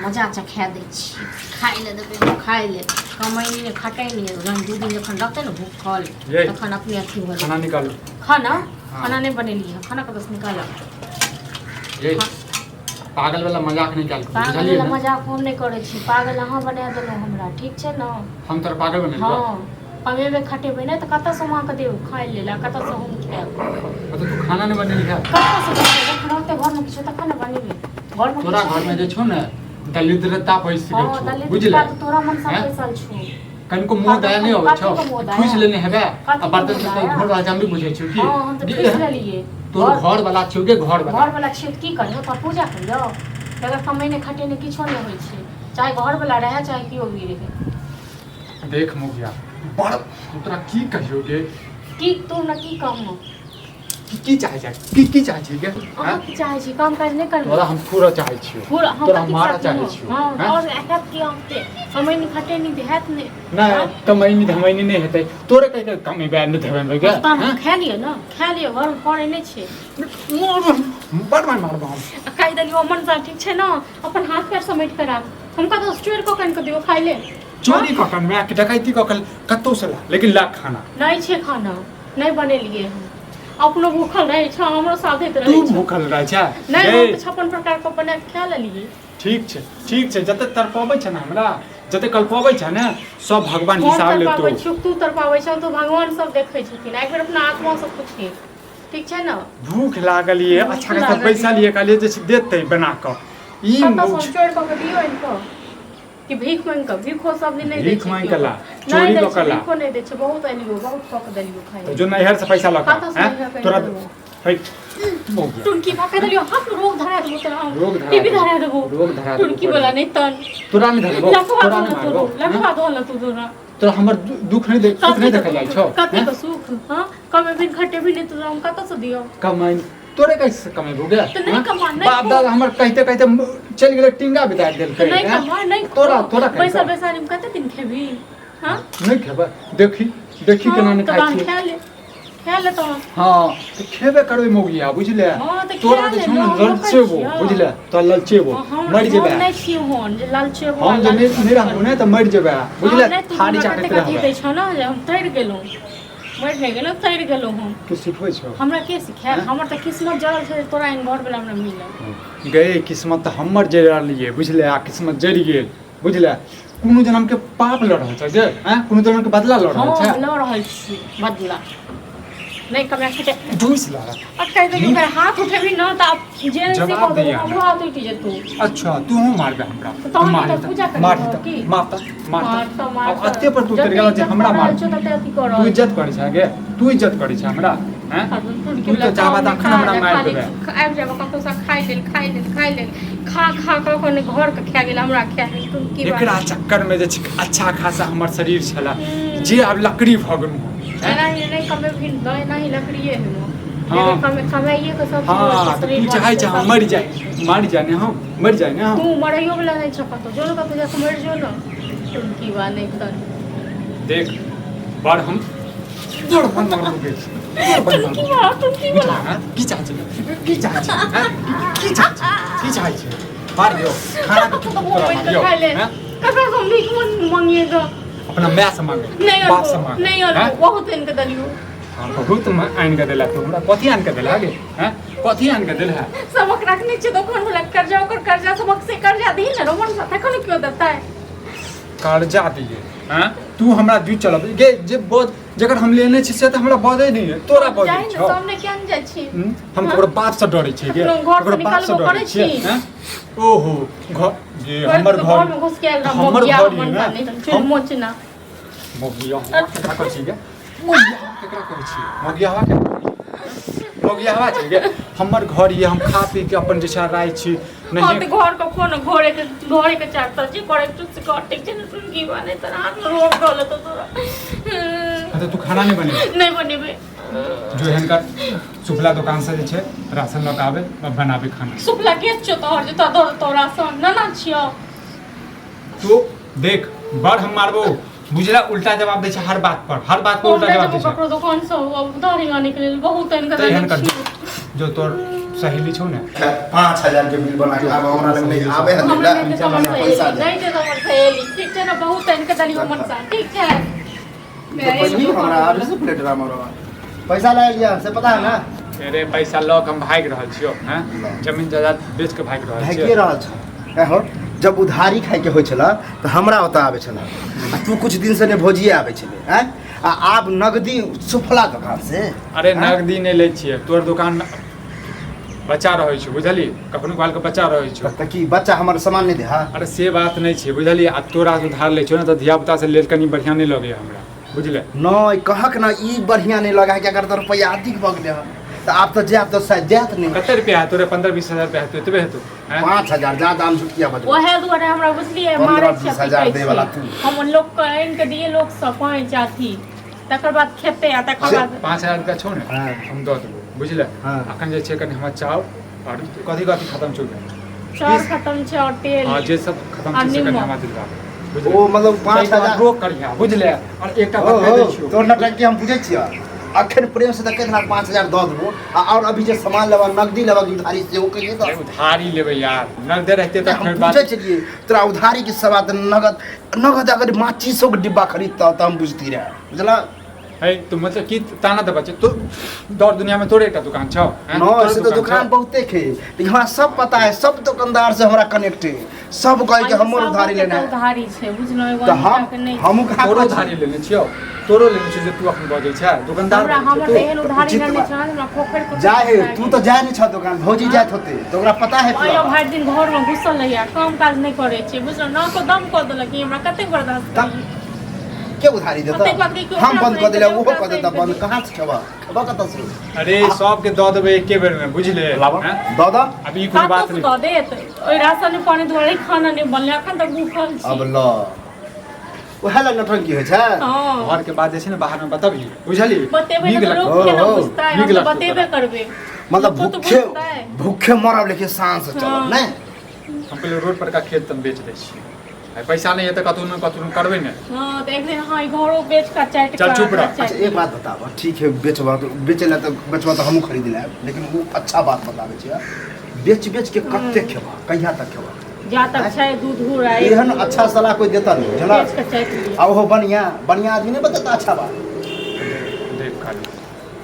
मजा चखा दै छी खाइ ले देबै खाइ ले कमाई ने खटाई नहीं रंग दू दिन जखन रहते ना भूखल तखन अपने अथी हो खाना निकालो खाना खाना नहीं बनेली है खाना का बस निकालो ये पागल वाला मजाक नहीं निकाल पागल वाला मजाक हम नहीं करे छी पागल अहाँ बना देलो हमरा ठीक छै ना हम तोर पागल बने हां पवेबे खटेबे नहीं तो कत से वहां के देव खाइ लेला कत से हम खाएब मतलब तू खाना नहीं बनेली है कत से जखन रहते घर में किछो तखन बनेबे घर में तोरा घर में जे छौ ना दलिद्रता पैसे छौ बुझले तोरा मन सब पैसा छौ कनको मोह दया नहीं होवे छौ खुश लेने हेबे आ बर्तन से घर वाला हम भी बुझे छी की हां हम तो खुश ले लिए तोर घर वाला छौ के घर वाला छी की करियो त पूजा करियो अगर कमाई ने खटे ने किछो नहीं होई छै चाहे घर वाला रहे चाहे कियो भी रहे देख मुखिया बड़ तोरा की कहियोगे की तू ना की कहम की चाहे छै की चाहे छी के हां की चाहे छी काम काज नहीं कर तोरा हम पूरा चाहे छी तोरा मारा चाहे छी हां और एकत की हमते कमाई ने खटे नहीं देहत ने ना कमाई नहीं धमाई नहीं हेतै तोरे कह के कमाई बे नहीं देबे के हां खा लियो ना खा लियो घर पड़े नहीं छै बड़ मारबो हम खाइ दलियो मन सा ठीक छै ना अपन हाथ पैर समेट कर राख हमका तो स्टोर को कन के दियो खाइ ले चोरी ककन में के डकैती ककन कत्तो से ला लेकिन ला खाना नहीं छै खाना नहीं बनेलिए हम अपनो भूखल रहे छ हमरो साथे रहे तू भूखल रहे छ नहीं हम 56 प्रकार को बना के खा लेलिए ठीक छै जते तरपाबै छ ना हमरा जते कल्पाबै छ ना सब भगवान हिसाब ले तू तरपाबै छ तो भगवान सब देखै छथिन एक बेर अपना आत्मा से पूछिए ठीक छै ना भूख लागल ये अच्छा खासा पैसा लिए काले जे देतै बना क ई चोर क दियो इनको कि भीख मांग के भीखो सब दिन नहीं दे भीख मांग कला चोरी क कला भीखो नहीं दे छै बहुत एलियो बहुत पक देलियो खाइ तो जो नहर से पैसा लगा हैं तोरा है टुनकी पका देलियो हाथ रोग धरा देबो तोरा टीवी धरा देबो टुनकी वाला नहीं तन तोरा नहीं धरबो तोरा नहीं मारबो लखवा दो ल तू तोरा हमर दुख नहीं देख सुख नहीं देखल जाय छौ कते का सुख हां कमे बिन खटे भी नहीं तो हम कत से दियो कमाई तोरे कैसे कमेबो गे तो नहीं कमा नहीं बाप दादा हमर कहते कहते चल गेले टिंगा बिता देल के नहीं कमा नहीं तोरा पैसा पैसा निम कते दिन खेबी हां नहीं खेबा देखी केना नहीं खाइ छी खा ले तो हां तो खेबे करबे मोगिया बुझले तोरा जे छौ ललचेबो बुझले तो ललचेबो मर जेबे नहीं छी होन जे ललचेबो हम जे नहीं रहबो ने तो मर जेबे बुझले थारी चाटे के रहबे दै छ ना जे हम तैर गेलौ मर नहीं गेलौ तैर गेलौ हम तू सिखबै छौ हमरा के सिखा हमर त किस्मत जरल छै तोरा इन घर वाला हमरा मिलल गए किस्मत त हमर जरलिए बुझले आ किस्मत जरि गेल बुझले कोनो जन्म के पाप ल रहल छ जे हैं कोनो जन्म के बदला ल रहल छ ल रहल छी बदला नहीं कमे खटे दूस ला अक्का देखो कर हाथ उठेबी न त जेल से को हमरो हाथ उठ जेतौ अच्छा तू हम मारबे हमरा तो मार पूजा कर की मार अत्ते पर तू कर गेला जे हमरा मार तू इज्जत करै छ गे तू इज्जत करै छ हमरा हैं तू तो चाहबा त अखन हमरा मार देबे आबि जाबो कतौ सा खाइ लेल खा के कोने घर के खा गेल हमरा खा गेल तू की बात एकरा चक्कर में जे अच्छा खासा हमर शरीर छला जे अब लकड़ी भ गेल नहीं कमे भी नहीं लकड़िए है हां कमाइए के सब तू चाहे छ हम मर जाए ने हम मर जाए ने तू मरइयो वाला नहीं छपा तो जो का तुझे मर जो ना की बात नहीं कर देख बड़ हम बड़ बन मार लगे की चाहे मार दियो खाना तो खा ले ककरा से नीक मांगिएगा अपना मैं से मांगे बाप से मांगे नहीं और बहुत इनके दलियो बहुत आन के देला तो हमरा कथि आन के देला गे हैं कथि आन के देला सबक रखने छ दुकान वाला कर्जा सबक से कर्जा दी ना रोमन साथे कोन क्यों देता है कर्जा दिए हैं तू हमरा दू चलब गे जे बोझ जकर हम लेने छी से त हमरा बदे नहीं है तोरा बदे छ सामने क्या न जाय छी हम तोरा बाप से डरै छी गे तोरा बाप से डरै छी हैं ओहो घर जे हमर घर में घुस के हमर घर नहीं चल मोचना मोगिया का कर छी गे मोगिया केकरा कर छी मोगिया हवा छै गे हमर घर ये हम खा पी के अपन जे छ राय छी नहीं तो घर को कोन घरे के चारता जी करे टुस काटे छै की बने त हाथ में रोग डोले तो तोरा तो तू खाना नहीं बनेबे जो हनका सुपला दुकान से जे छै राशन लग आवे बनाबे खाना सुपला के छ तोहर जे तो राशन ना छियो तो देख बड़ हम मारबो बुझला उल्टा जवाब दे छै हर बात पर उल्टा जवाब दे छै दुकान से उधारी आने के लिए बहुत इनका जो तोर सहेली छौ ने 5000 के बिल बना के अब हमरा लग नहीं आवे है हमरा ना नहीं तो हमर पैसा सहेली नहीं दे हमर सहेली ठीक छै ना बहुत इनके दली हमर साथ ठीक छै नहीं हमरा आवे से प्लेट राम पैसा ले लिया से पता है ना अरे पैसा लऽ के हम भागि रहल छियो हैं जमीन जायदाद बेच के भागि रहल भागे छियो रहल छ हो जब उधारी खाए के होय छला त हमरा ओता आवे छला आ तू कुछ दिन से ने भोजिए आवे छले हैं आ आब नगदी सुफला दुकान से अरे नगदी नहीं लै छियै तोर दुकान बच्चा रहै छै बुझली कखनो काल के बच्चा रहै छै त की बच्चा हमर सामान नहीं दे हा अरे से बात नहीं छै बुझली आ तोरा उधार लै छौ ने त धिया पुता से लेल कनी बढ़िया नहीं लगे हमरा बुझले नहीं कहक ना ई बढ़िया नहीं लगा कि अगर तो रुपया अधिक भ गेले तो आप तो जात तो शायद जात नहीं कते रुपया है तोरे 15-20 हजार रुपया हेतौ एतबे हेतौ 5000 ज्यादा हम झुटिया बज ओहे दुआरे हमरा बुझलिए 15-20 मारे हजार दे वाला तू। हम लोग को आइन के दिए लोग सब पाँच अथी तकर बाद खेते आ तकर बाद 5000 रुपया छौ ने हाँ। हम दऽ देबौ बुझले हाँ। अखन जे छै कनी हमर चाव और कथी कथी खत्म छौ चाउर खत्म छै और तेल हां जे सब खत्म आ छै से कनी निमक। हमरा दिलवा ओ मतलब 5000 रोक करिया बुझले और एकटा बात कह दै छियौ तोर नटंकी हम बुझै छियै अखन प्रेम से देखे ना 5000 दऽ देबो और अभी जे सामान लेबा नगदी लेबा की उधारी से ओ कहिए तो उधारी लेबै यार नगदे रहते त हम फिर पूछे बात चलिए तोरा उधारी के सवाल नगद अगर माचिसो के डिब्बा खरीदता तो हम बुझती रहे बुझला है तू मतलब की ताना दे बच्चे तू दौर दुनिया में तोरे एकटा दुकान छौ हैं? नो तोरे ऐसे तो दुकान छौ? बहुते खे लेकिन हमरा सब पता है सब दुकानदार से हमरा कनेक्ट है सब कहे कि हमर उधारी लेना है उधारी छै बुझलो एगो तो अनिता के नहीं हम कहाँ तोरो कहै छी? उधारी लेने छियौ तोरो लेने छियौ जे तू अपन बजै छै दुकानदार हमरा हमर तू तेहन उधारी उचित लेने बात। छै हमरा पोखर को जाए तू तो जाए नहीं छ दुकान भौजी जात होते तो ओकरा पता है आयो पूरा भरि दिन घर में घुसल रहिया काम काज नहीं करे छै बुझलो ना को दम क देलक कि हमरा कते बर्दाश्त तब करी के उधारी देता कतेक बात कि हम बंद कर दिले वो ओकरा कर देता से बंद कहाँ से खबा खबा कत से अरे सबके दऽ देबै एके बेर में बुझले हैं? दादा अभी कोई बात कातो नहीं दऽ देत ओइ राशन में पानी दुआरे खाना नहीं बनले अखन तक भूखल छी अब ल ओहे ला नटंकी होइ छै हां घर के बाद जे छै ने बाहर में बताबी बुझली बतेबे नीक तो लगतौ। लोग के ना ओ, बुझता है नीक हम तो लगतौ बतेबे तोरा। करबे मतलब तो भूखे बुझता है। भूखे मरब लेकिन सांस से चलब हाँ। नहीं हम पहले रोड पर का खेत तम बेच दै छियै आ पैसा नहीं है तो कतौ न करबै ने हां तो एक दिन हां घरो बेच का चाट चल चुप रह। अच्छा एक बात बताओ ठीक है बेचवा तो बेचेला तो बेचवा तो हमहू खरीद ले लेकिन वो अच्छा बात बतावे छै बेच बेच के कते खेबा कहिया तक खेबा जा तक छै दूध हो रहा है एहन अच्छा सलाह कोई देता नहीं जना बेच का चाट लिया आ ओहो बढ़िया बढ़िया आदमी नहीं बताता अच्छा बात देख खाली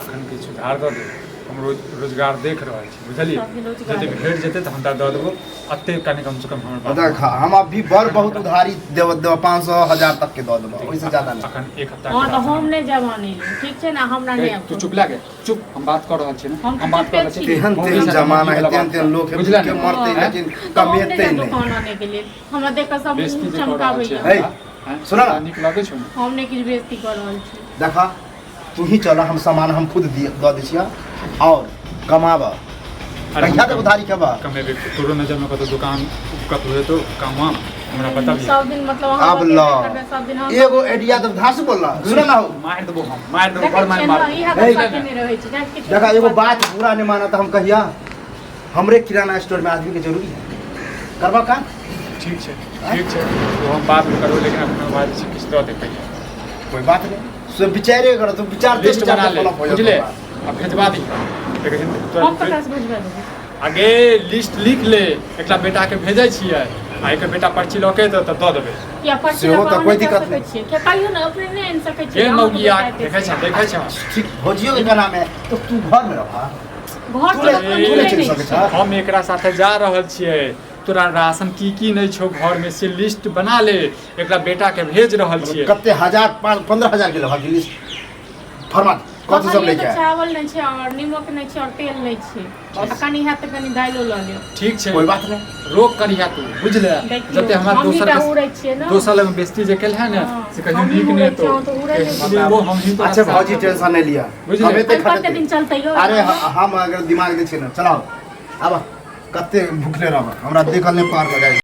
अखन के सुधार दऽ दे हम रोजगार देख रहल छी बुझलियै सबके रोजगार जते भेट जेतै तऽ हमरा दऽ देबो अते कनि कम से कम हमर पता खा हम अभी बड़ बहुत उधारी देव 500 1000 तक के दऽ देबो ओइसे ज्यादा नहीं अखन एक हफ्ता हां तो हम नहीं जवानी ठीक छै ना हमरा नहीं तू चुप लागे चुप हम बात कर रहल छी हम हम बात कर रहल छी तेहन तेहन जमाना है तेहन तेहन लोग है बुझला के ने मरते हैं? लेकिन कमेते नहीं दुकान आने के लिए हमरा देख के सब बेइज्जती जे कर रहल चमकाबै छी है है, सुना ना। नीक लागै छौ ने हम नहीं किछ बेइज्जती कर रहल छी देखा तू ही चला हम सामान हम खुद दऽ दै छियै और कमाबा कहिया तक उधारी खेबा कमेबे तोरो नजर में कतौ दुकान कतौ हेतौ काम हमरा बताबी सब दिन मतलब हम अब बतेबे ला करबै, सब दिन हम एगो आइडिया तो धास बोलला सुना ना हो मार देबो हम मार देबो देखै बड़ मार छियै मार ना इहा है, तऽ साथे नहीं रहै छै जानि किछु देखा एगो बात पूरा नहीं माना तो हम कहिया हमरे किराना स्टोर में आदमी के जरूरी है करबा का ठीक छै तो हम बात करबो लेकिन अपना बात से किछ दऽ दे पहिने कोई बात नहीं सो विचारे करो तुम विचारते लिस्ट बना ले बुझले अब भेजवा दी हम कतऽ से बुझबा देबै आगे लिस्ट लिख ले एकटा बेटा के भेजै छियै आ एक बेटा पर्ची लऽ के तऽ दऽ देबै या पर्ची सेहो लगा तऽ कोइ दिक्कत सकै नहीं। छियै क्या कहियो ना अपने नहीं आनि सकै छियै ए अहाँ मौगिया तऽ देखै छै ठीक भोजियो के नाम है तो तू घर में रहा घर तू से ले- अपन तू ले मिलै चलि नहीं सकै छै। छ हम एकरा साथे जा रहल छियै तोरा राशन की नहीं छौ घर में से लिस्ट बना ले एकरा बेटा के भेज रहल छियै कते 15,000 के लगा लिस्ट फरमा कथी सब अखन लेके तऽ आए चावल नहीं छै और नीमक नहीं छै और तेल नहीं छै आ कनी हैत तऽ कनी दाइलो लऽ लियो ठीक छै कोई बात नहीं रोक करिया तू बुझले देखियौ, जते हमरा हम ही दोसर टा उड़ै छियै ने। दोसर लग बेइज्जती जे केल है ने हाँ, से कहियो हम ही नीक उड़ै नहीं छियै, तो उड़ै नहीं छियै। मतलब वो हम ही तो अच्छा भौजी टेंशन नहीं लिया बुझले। हमें ते अरे कते दिन चलतै यौ अरे हम अगर दिमाग दे छियै ना चलाओ अब कते भूखले रहब हमरा देखल नहीं पार लगाई